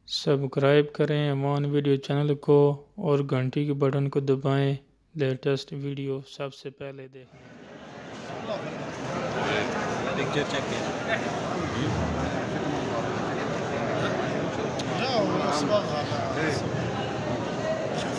Subscribe करें अमान video channel को और घंटी के बटन को दबाएं लेटेस्ट वीडियो सबसे पहले देखने पिक्चर चेक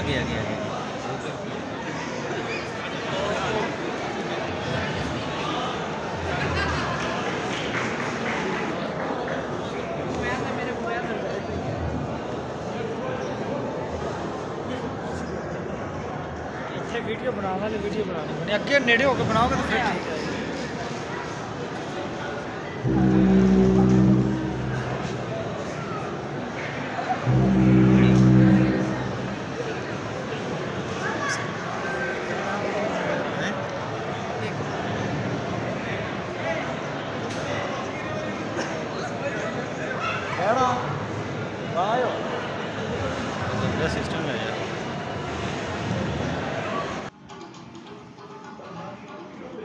आगे वीडियो बनाना है वीडियो बनानी है अगे नेड़े होकर बनाओगे तो फिर ठीक है। सिस्टम है यार।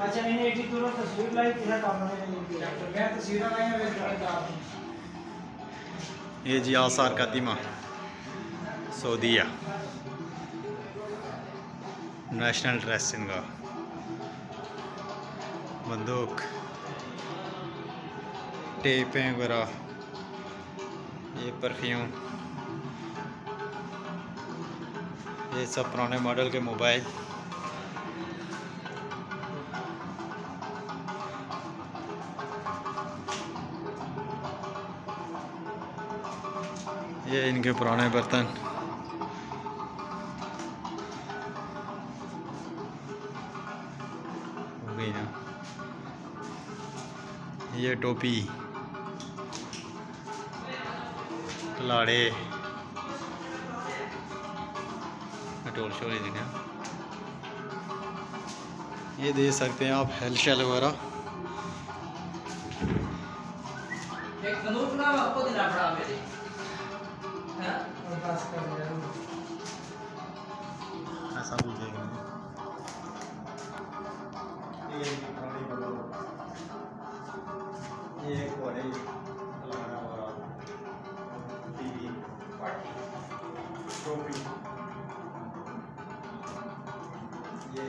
अच्छा मैंने एक दूर तस्वीर लाई तेरा काम नहीं मैं तस्वीरें लाई हैं ये जी आसार कदीमा सऊदीया नेशनल ड्रेस इनका बंदूक टेपें वगैरह ये परफ्यूम ये सब पुराने मॉडल के मोबाइल ये इनके पुराने बर्तन हो गई ना। ये टोपी लाड़े टोल शोल देने ये दे सकते हैं आप हेल शेल वगैरह। ऐसा भी ये एक बड़े लगाना वाला टीवी टोपी ये